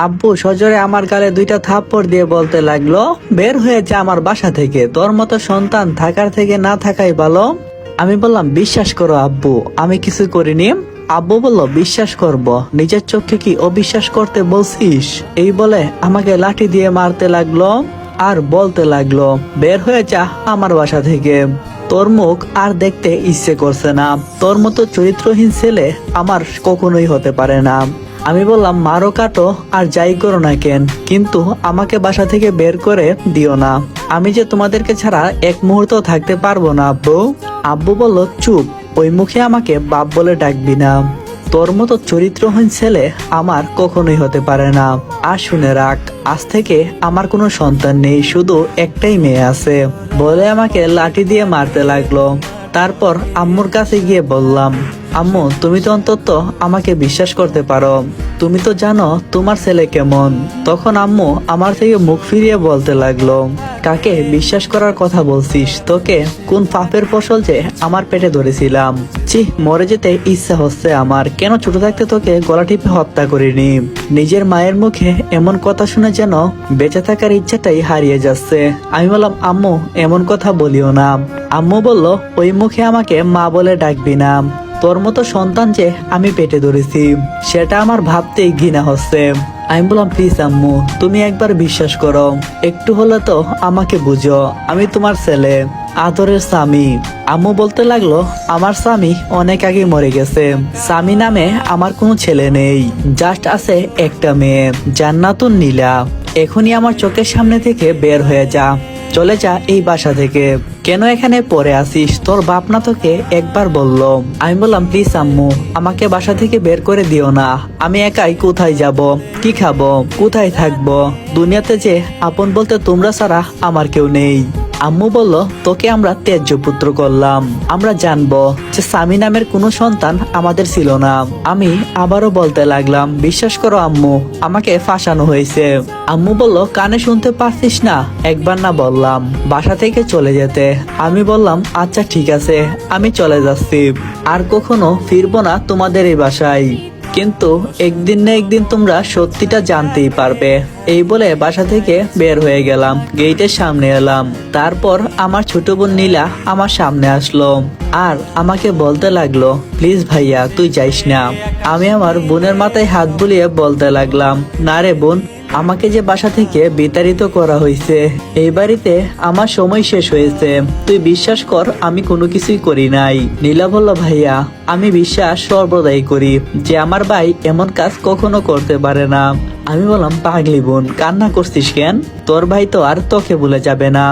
আব্বু সজোরে আমার গালে দুইটা থাপ্পড় দিয়ে বলতে লাগলো, বের হয়ে যা আমার বাসা থেকে, তোর মতো সন্তান থাকার থেকে না থাকাই ভালো। আমি বললাম, বিশ্বাস করো আব্বু, আমি কিছু করিনি। আব্বু বলল, বিশ্বাস করব, নিজের চোখে কি অবিশ্বাস করতে বলছিস? এই বলে আমাকে লাঠি দিয়ে মারতে লাগলো আর বলতে লাগলো, বের হয়ে যা আমার বাসা থেকে, তোর মুখ আর দেখতে ইচ্ছে করছে না, তোর মতো চরিত্রহীন ছেলে আমার কখনোই হতে পারে না। আমি বললাম, মারো কাটো আর যাই করো না কেন, কিন্তু আমাকে বাসা থেকে বের করে দিও না, আমি যে তোমাদেরকে ছাড়া এক মুহূর্ত থাকতে পারবো না আব্বু। আব্বু বলল, চুপ, ওই মুখে আমাকে বাপ বলে ডাকবি না, তোর মতো চরিত্রহীন ছেলে আমার কখনোই হতে পারে না। আর শুনে রাখ, আজ থেকে আমার কোনো সন্তান নেই, শুধু একটাই মেয়ে আছে, বলে আমাকে লাঠি দিয়ে মারতে লাগলো। তারপর আম্মুর কাছে গিয়ে বললাম, আম্মু তুমি তো অন্তত আমাকে বিশ্বাস করতে পারো, তুমি তো জানো তোমার ছেলে কেমন। তখন আম্মু আমার থেকে মুখ ফিরিয়ে বলতে লাগলো, কাকে বিশ্বাস করার কথা বলছিস? তোকে কোন পাপের ফসল যে আমার পেটে ধরেছিলাম, ছি, মরে যেতে ইচ্ছা হচ্ছে আমার, কেন ছোট থাকতে তোকে গলা টিপে হত্যা করিনি। নিজের মায়ের মুখে এমন কথা শুনে যেন বেঁচে থাকার ইচ্ছাটাই হারিয়ে যাচ্ছে। আমি বললাম, আম্মু এমন কথা বলিও না। আম্মু বলল, ওই মুখে আমাকে মা বলে ডাকবি না, তোর মতো সন্তান যে আমি পেটে ধরেছি সেটা আমার ভাবতেই ঘৃণা হচ্ছে। আমি বললাম, প্লিজ আম্মু তুমি একবার বিশ্বাস করো, একটু হলে তো আমাকে বুঝো, আমি তোমার ছেলে, আদরের স্বামী। আম্মু বলতে লাগলো, আমার স্বামী অনেক আগে মরে গেছে, স্বামী নামে আমার কোনো ছেলে নেই, জাস্ট আছে একটা মেয়ে, জান্নাতুন নীলা। এখনই আমার চোখের সামনে থেকে বের হয়ে যা, চলে যা এই বাসা থেকে, কেন এখানে পড়ে আসিস? তোর বাপ না তোকে একবার বললো? আমি বললাম, প্লিজ আম্মু আমাকে বাসা থেকে বের করে দিও না, আমি একাই কোথায় যাব, কি খাবো, কোথায় থাকবো, দুনিয়াতে যে আপন বলতে তোমরা ছাড়া আমার কেউ নেই। আম্মু বলল, তোকে আমরা ত্যায্য পুত্র করলাম, আমরা জানবো যে স্বামী নামের কোনো সন্তান আমাদের ছিল না। আমি আবারও বলতে লাগলাম, বিশ্বাস করো আম্মু আমাকে ফাঁসানো হয়েছে। আম্মু বলল, কানে শুনতে পারছিস না, একবার না বললাম বাসা থেকে চলে যেতে? আমি বললাম, আচ্ছা ঠিক আছে, আমি চলে যাচ্ছি, আর কখনো ফিরবো না তোমাদের এই বাসায়, কিন্তু একদিন না একদিন তোমরা সত্যিটা জানতেই পারবে। এই বলে বাসা থেকে বের হয়ে গেলাম, গেটের সামনে এলাম। তারপর আমার ছোট বোন নীলা আমার সামনে আসলো আর আমাকে বলতে লাগলো, প্লিজ ভাইয়া তুই যাইস না। আমি আমার বোনের মাথায় হাত বুলিয়ে বলতে লাগলাম, না রে বোন, আমাকে যে বাসা থেকে বিতাড়িত করা হয়েছে, এই বাড়িতে আমার সময় শেষ হয়েছে, তুই বিশ্বাস কর আমি কোনো কিছুই করি নাই। নীলা বলল, ভাইয়া আমি বিশ্বাস সর্বদাই করি যে আমার ভাই এমন কাজ কখনো করতে পারে না। আমি বললাম, পাগলি বোন কান্না করছিস কেন, তোর ভাই তো আর তোকে ভুলে যাবে না।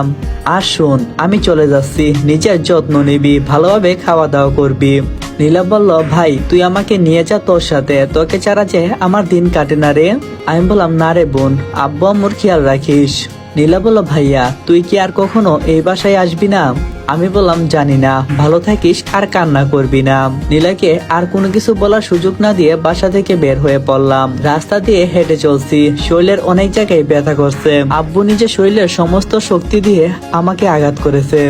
আর শোন, আমি চলে যাচ্ছি, নিজের যত্ন নিবি, ভালোভাবে খাওয়া দাওয়া করবি। নীলা বলল, ভাই তুই আমাকে নিয়ে যা তোর সাথে, তোকে ছাড়া যে আমার দিন কাটে না রে। আমি বললাম, না রে বোন, আব্বু আম্মুর খেয়াল রাখিস। নীলা বলল, ভাইয়া তুই কি আর কখনো এই বাসায় আসবি না? আমি বললাম, জানি না, ভালো থাকিস আর কান্না করবি না। নীলাকে আর কোনো কিছু বলার সুযোগ না দিয়ে বাসা থেকে বের হয়ে পড়লাম। রাস্তা দিয়ে হেঁটে চলছি, শরীরের অনেক জায়গায় ব্যথা করছে। আব্বু নিজে শরীরের সমস্ত শক্তি দিয়ে আমাকে আঘাত করেছে,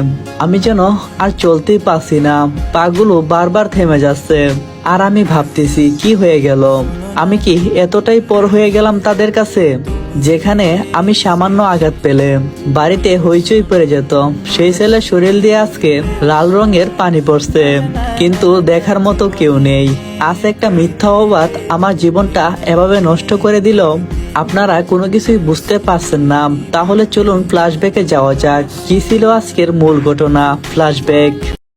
আমি যেন আর চলতেই পারছি না, পাগুলো বারবার থেমে যাচ্ছে। আর আমি ভাবতেছি কি হয়ে গেল, আমি কি এতটাই পর হয়ে গেলাম তাদের কাছে, যেখানে আমি সামান্য আঘাত পেলে বাড়িতে হইচই পড়ে যেত, সেই ছেলের শরীর দিয়ে আজকে লাল রঙের পানি পড়ছে, কিন্তু দেখার মতো কেউ নেই। আজ একটা মিথ্যা অপবাদ আমার জীবনটা এভাবে নষ্ট করে দিল। আপনারা কোনো কিছুই বুঝতে পারছেন না, তাহলে চলুন ফ্ল্যাশব্যাকে যাওয়া যাক। কি ছিল আজকের মূল ঘটনা? ফ্ল্যাশব্যাক।